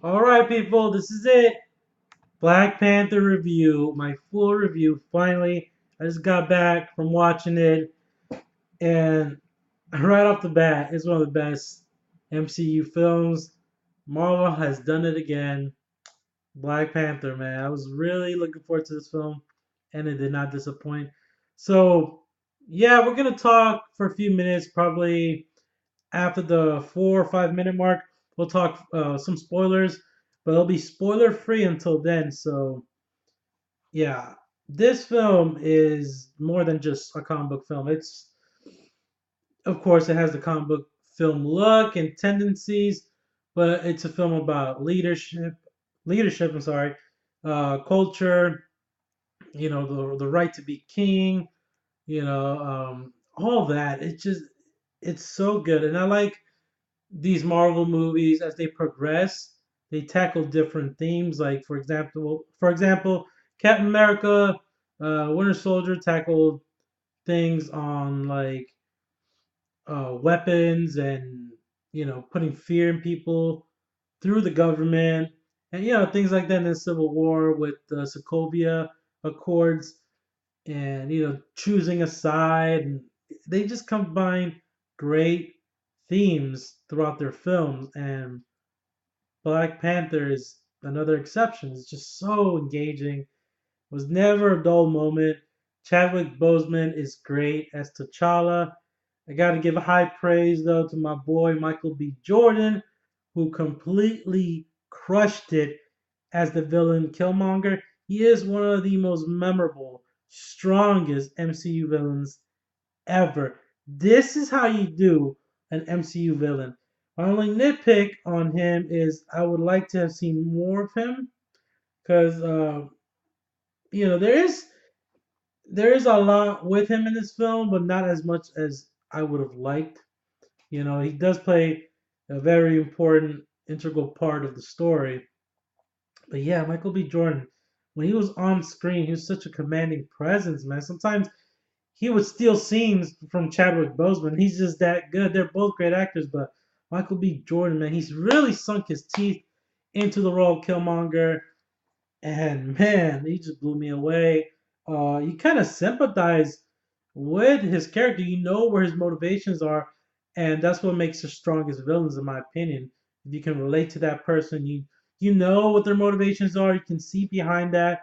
All right, people, this is it. Black Panther review, my full review. Finally, I just got back from watching it, and right off the bat, it's one of the best MCU films. Marvel has done it again. Black Panther, man. I was really looking forward to this film, and it did not disappoint. So, yeah, we're gonna talk for a few minutes, probably after the 4 or 5 minute mark. We'll talk some spoilers, but it'll be spoiler free until then. So yeah, this film is more than just a comic book film. It's, of course, it has the comic book film look and tendencies, but it's a film about leadership. I'm sorry, culture. The right to be king. All that. It's so good, and I like these Marvel movies as they progress. They tackle different themes. Like for example, Captain America, Winter Soldier tackled things on like weapons and putting fear in people through the government and things like that in the Civil War with the Sokovia Accords and choosing a side, and they just combine great themes throughout their films. And Black Panther is another exception. It's just so engaging. It was never a dull moment. Chadwick Boseman is great as T'Challa. I got to give a high praise though to my boy Michael B. Jordan, who completely crushed it as the villain Killmonger. He is one of the most memorable, strongest MCU villains ever. This is how you do an MCU villain. My only nitpick on him is I would like to have seen more of him because there is a lot with him in this film, but not as much as I would have liked. He does play a very important integral part of the story. But yeah, Michael B. Jordan, when he was on screen, he was such a commanding presence, man. Sometimes he would steal scenes from Chadwick Boseman. He's just that good. They're both great actors, but Michael B. Jordan, man, he's really sunk his teeth into the role of Killmonger, and man, he just blew me away. You kind of sympathize with his character. You know where his motivations are, and that's what makes the strongest villains, in my opinion. If you can relate to that person, you know what their motivations are. You can see behind that.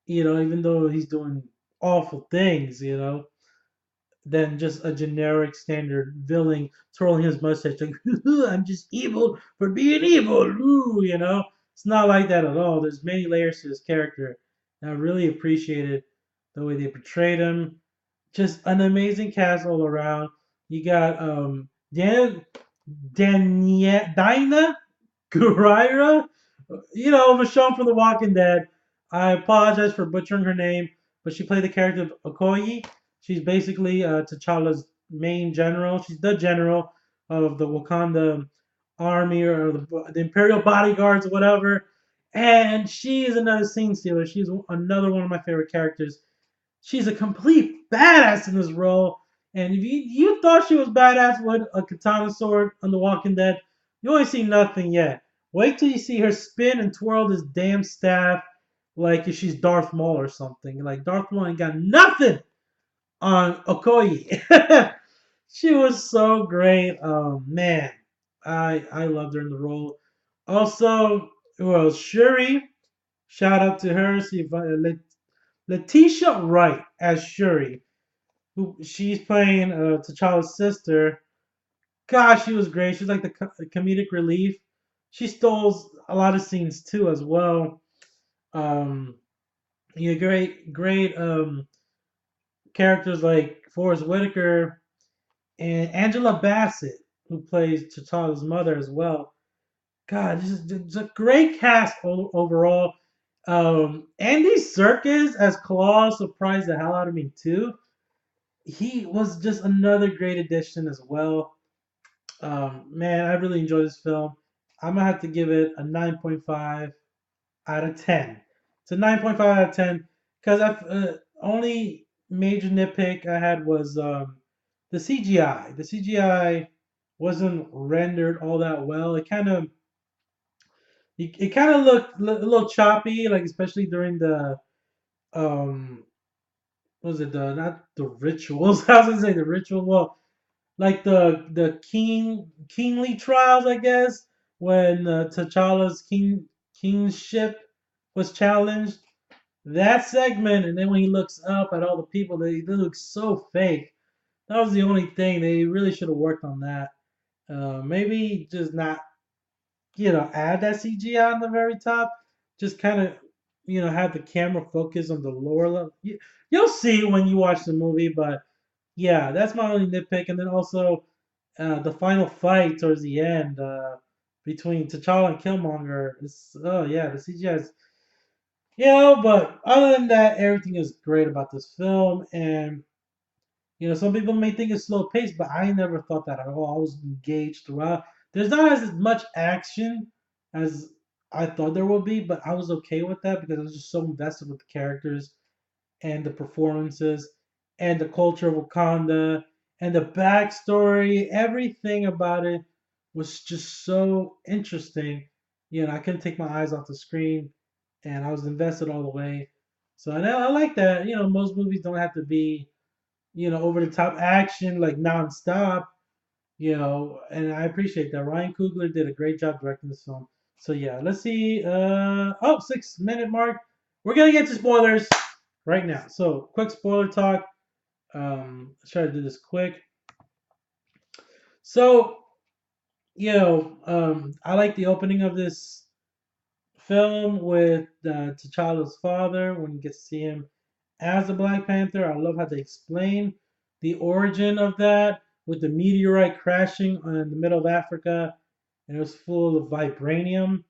Even though he's doing awful things, than just a generic standard villain twirling his mustache like I'm just evil for being evil. It's not like that at all. There's many layers to his character. And I really appreciated the way they portrayed him. Just an amazing cast all around. You got Dinah Gurira, Michonne from The Walking Dead. I apologize for butchering her name, but she played the character of Okoye. She's basically T'Challa's main general. She's the general of the Wakanda army or the Imperial bodyguards or whatever. And she is another scene stealer. She's another one of my favorite characters. She's a complete badass in this role. And if you thought she was badass with a katana sword on The Walking Dead, you ain't seen nothing yet. Wait till you see her spin and twirl this damn staff like if she's Darth Maul or something. Like Darth Maul ain't got nothing on Okoye. She was so great. Man, I loved her in the role. Also, who else? Shuri. Shout out to her. Letitia Wright as Shuri, who she's playing T'Challa's sister. Gosh, she was great. She's like the comedic relief. She stole a lot of scenes too, as well. Um, great characters like Forrest Whitaker and Angela Bassett, who plays T'Challa's mother as well. God, this is just a great cast overall. Andy Serkis as Claw surprised the hell out of me too. He was just another great addition as well. Man, I really enjoyed this film. I'm gonna have to give it a 9.5 out of 10. It's a 9.5 out of 10 because I only major nitpick I had was the CGI. The CGI wasn't rendered all that well. It kind of it kind of looked a little choppy, like especially during the um, what was it the not the rituals? I was gonna say the ritual. Well, like the kingly trials, I guess, when T'Challa's kingship was challenged. That segment, and then when he looks up at all the people, they look so fake. That was the only thing they really should have worked on that. Maybe just not, add that CGI on the very top. Just kind of, have the camera focus on the lower level. You'll see when you watch the movie, but yeah, that's my only nitpick. And then also the final fight towards the end between T'Challa and Killmonger. Oh yeah, the CGI is, but other than that, everything is great about this film. And some people may think it's slow paced, but I never thought that at all. I was engaged throughout. There's not as much action as I thought there would be, but I was okay with that because I was just so invested with the characters and the performances and the culture of Wakanda and the backstory. Everything about it was just so interesting. I couldn't take my eyes off the screen, and I was invested all the way. So I like that. Most movies don't have to be over the top action like nonstop. And I appreciate that. Ryan Coogler did a great job directing this film. So yeah, let's see. 6 minute mark. We're gonna get to spoilers right now. So quick spoiler talk. Let's try to do this quick. So I like the opening of this film with T'Challa's father when you get to see him as the Black Panther. I love how they explain the origin of that with the meteorite crashing in the middle of Africa, and it was full of vibranium.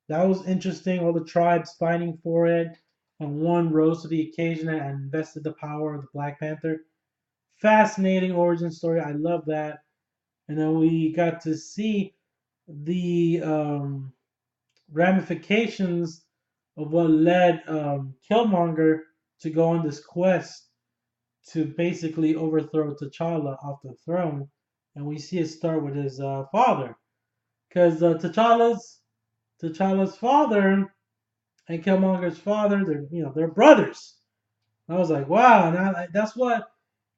That was interesting. All the tribes fighting for it, and one rose to the occasion and invested the power of the Black Panther. Fascinating origin story. I love that. And then we got to see the ramifications of what led Killmonger to go on this quest to basically overthrow T'Challa off the throne. And we see it start with his father, because T'Challa's father and Killmonger's father, they're brothers. I was like, wow, and that's what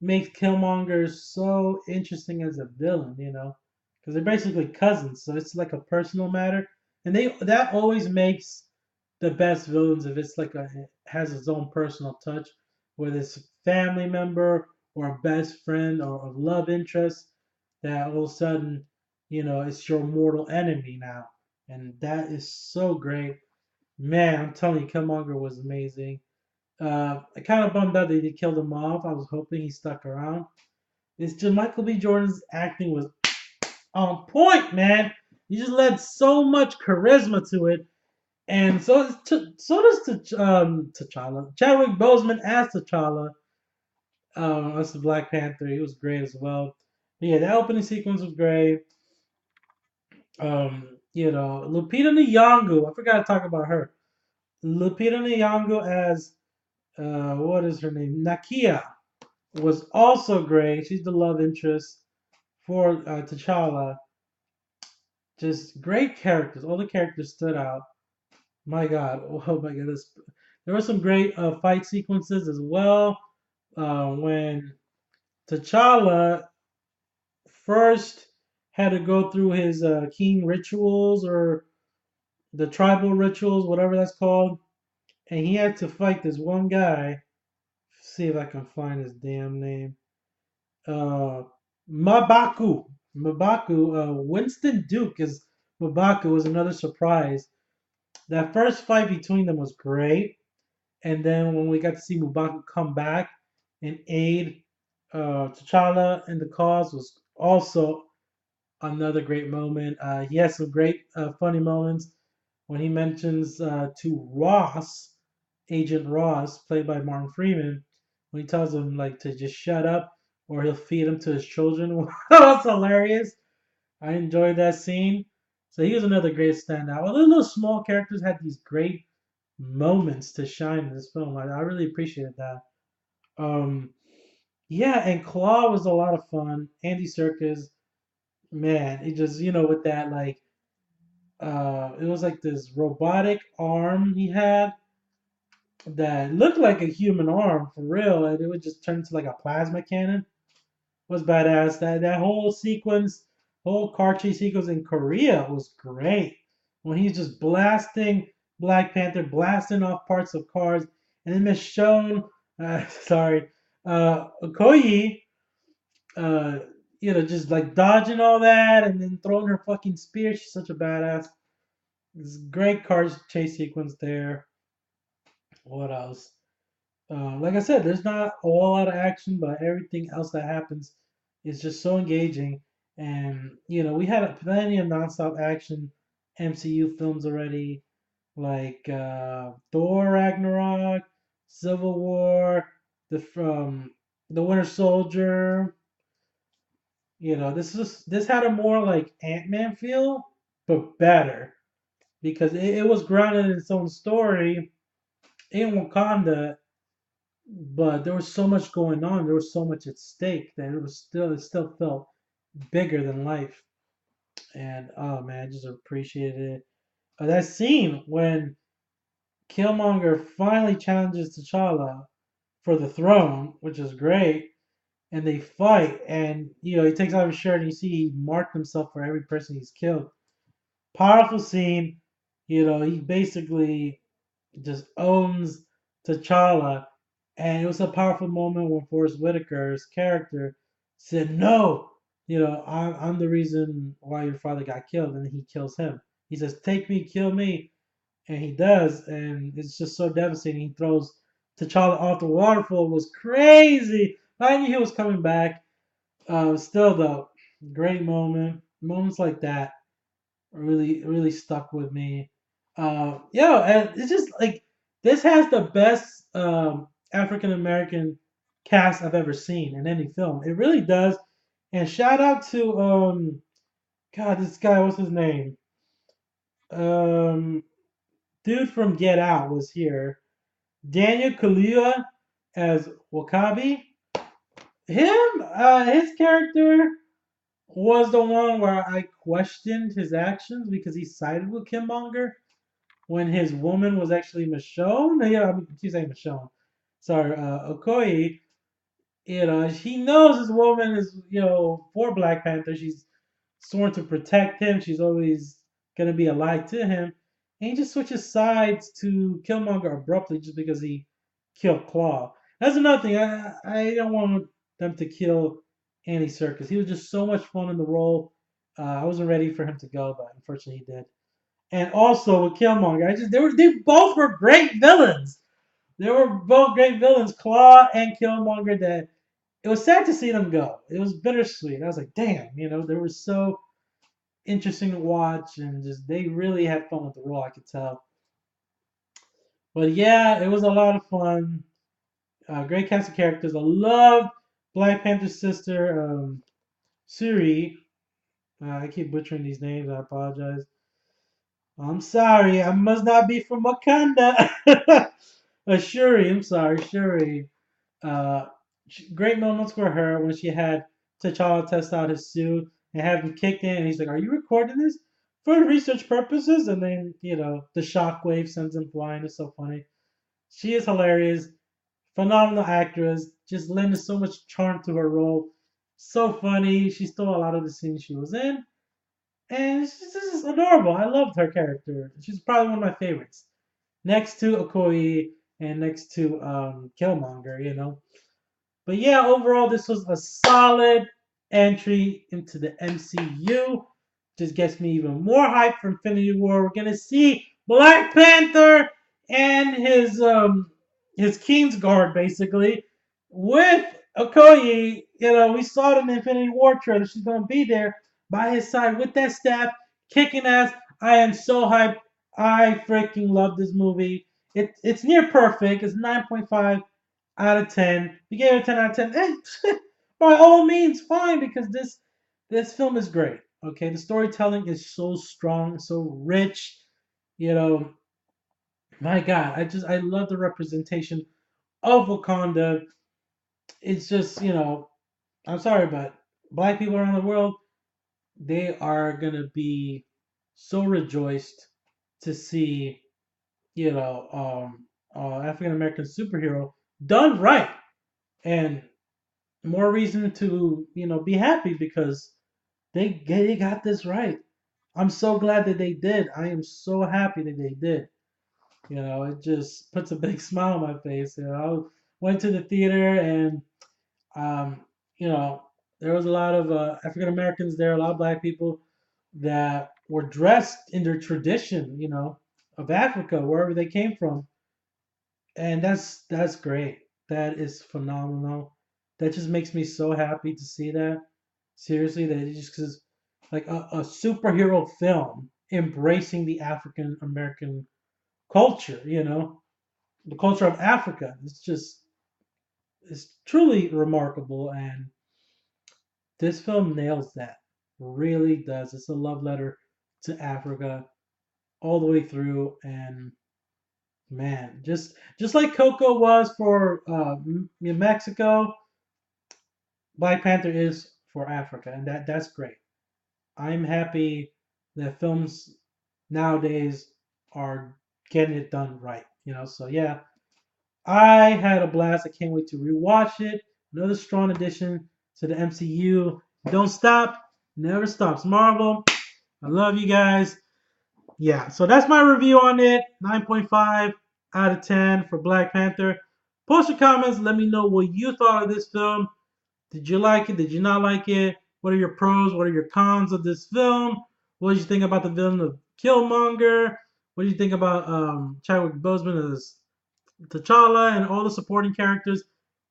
makes Killmonger so interesting as a villain, because they're basically cousins, so it's like a personal matter, and that always makes the best villains if it's like it has its own personal touch, whether it's a family member or a best friend or a love interest, that all of a sudden, it's your mortal enemy now, and that is so great. Man, I'm telling you, Killmonger was amazing. I kind of bummed out they killed him off. I was hoping he stuck around. It's just Michael B. Jordan's acting was on point, man. He just led so much charisma to it, and so does T'Challa. Chadwick Boseman as T'Challa, as the Black Panther. He was great as well. But yeah, that opening sequence was great. Lupita Nyong'o. I forgot to talk about her. Lupita Nyong'o as what is her name? Nakia was also great. She's the love interest for T'Challa. Just great characters. All the characters stood out. My God. Oh my goodness. There were some great fight sequences as well. When T'Challa first had to go through his king rituals or the tribal rituals, whatever that's called, and he had to fight this one guy. See if I can find his damn name. uh, Mabaku. Winston Duke is Mabaku was another surprise. That first fight between them was great, and then when we got to see Mabaku come back and aid T'Challa in the cause was also another great moment. He has some great funny moments when he mentions to Ross, Agent Ross, played by Martin Freeman, when he tells him like to just shut up or he'll feed him to his children. That was hilarious. I enjoyed that scene. So he was another great standout. Well, the little small characters had these great moments to shine in this film. I really appreciated that. Um, yeah, and Claw was a lot of fun. Andy Serkis, man, he just with that like It was like this robotic arm he had that looked like a human arm for real, and it would just turn into like a plasma cannon. Was badass. That whole sequence, whole car chase sequence in Korea was great. When he's just blasting Black Panther, blasting off parts of cars, and then Michonne, sorry, Okoye, uh, just like dodging all that and then throwing her fucking spear. She's such a badass. This great car chase sequence there. What else? Like I said, there's not a whole lot of action, but everything else that happens is just so engaging. And we had plenty of nonstop action MCU films already, like Thor Ragnarok, Civil War, the Winter Soldier. This had a more like Ant-Man feel, but better because it was grounded in its own story in Wakanda, but there was so much going on. There was so much at stake that it still felt bigger than life. And oh man, I just appreciated it. That scene when Killmonger finally challenges T'Challa for the throne, which is great, and they fight, and he takes off his shirt and you see he marked himself for every person he's killed. Powerful scene. He basically just owns T'Challa. And it was a powerful moment when Forrest Whitaker's character said, "No, I'm the reason why your father got killed," and then he kills him. He says, "Take me, kill me," and he does, and it's just so devastating. He throws T'Challa off the waterfall. It was crazy. I knew he was coming back. Still though, great moment. Moments like that really really stuck with me. And it's just like this has the best African American cast I've ever seen in any film. It really does. And shout out to God, this guy, what's his name? Um, Dude from Get Out was here. Daniel Kaluuya as Wakabi. His character was the one where I questioned his actions because he sided with Killmonger when his woman was actually Michonne. Yeah, she's saying Michonne. Sorry, Okoye. He knows his woman is, for Black Panther. She's sworn to protect him. She's always gonna be allied to him. And he just switches sides to Killmonger abruptly just because he killed Claw. That's another thing. I don't want them to kill Andy Serkis. He was just so much fun in the role. I wasn't ready for him to go, but unfortunately he did. And also with Killmonger, they both were great villains. They were both great villains, Claw and Killmonger. That it was sad to see them go. It was bittersweet. I was like, damn, they were so interesting to watch, and just they really had fun with the role. I could tell. But yeah, it was a lot of fun. Great cast of characters. I loved Black Panther's sister, Suri. I keep butchering these names. I apologize. I'm sorry. I must not be from Wakanda. Shuri. I'm sorry, Shuri. Uh, Great moments for her when she had T'Challa test out his suit and have him kicked in, and he's like, "Are you recording this for research purposes?" And then the shockwave sends him flying. It's so funny. She is hilarious, phenomenal actress. Just lending so much charm to her role. So funny. She stole a lot of the scenes she was in, and she's just adorable. I loved her character. She's probably one of my favorites, next to Okoye and next to Killmonger. But yeah, overall, this was a solid entry into the MCU. Just gets me even more hyped for Infinity War. We're gonna see Black Panther and his Kingsguard basically with Okoye. We saw it in the Infinity War trailer. She's gonna be there by his side with that staff, kicking ass. I am so hyped. I freaking love this movie. It's near perfect. It's 9.5 out of 10. We gave it a 10 out of 10. By all means, fine, because this film is great. Okay, the storytelling is so strong, so rich. You know, my God, I love the representation of Wakanda. It's just I'm sorry, but black people around the world, they are gonna be so rejoiced to see, you know, African American superhero done right, and more reason to, be happy because they got this right. I'm so glad that they did. I am so happy that they did. It just puts a big smile on my face. I went to the theater, and um, you know, there was a lot of African Americans there, a lot of black people that were dressed in their tradition, of Africa, wherever they came from, and that's great. That is phenomenal. That just makes me so happy to see that. Seriously, that it just because like a superhero film embracing the African American culture, the culture of Africa. It's truly remarkable, and this film nails that. Really does. It's a love letter to Africa all the way through, and man, just like Coco was for Mexico, Black Panther is for Africa, and that's great. I'm happy that films nowadays are getting it done right. So yeah, I had a blast. I can't wait to rewatch it. Another strong addition to the MCU. Don't stop, never stops. Marvel, I love you guys. Yeah, so that's my review on it. 9.5 out of 10 for Black Panther. Post your comments. Let me know what you thought of this film. Did you like it? Did you not like it? What are your pros? What are your cons of this film? What did you think about the villain of Killmonger? What do you think about Chadwick Boseman as T'Challa and all the supporting characters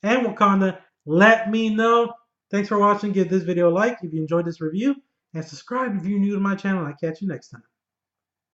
and Wakanda? Let me know. Thanks for watching. Give this video a like if you enjoyed this review, and subscribe if you're new to my channel. I'll catch you next time.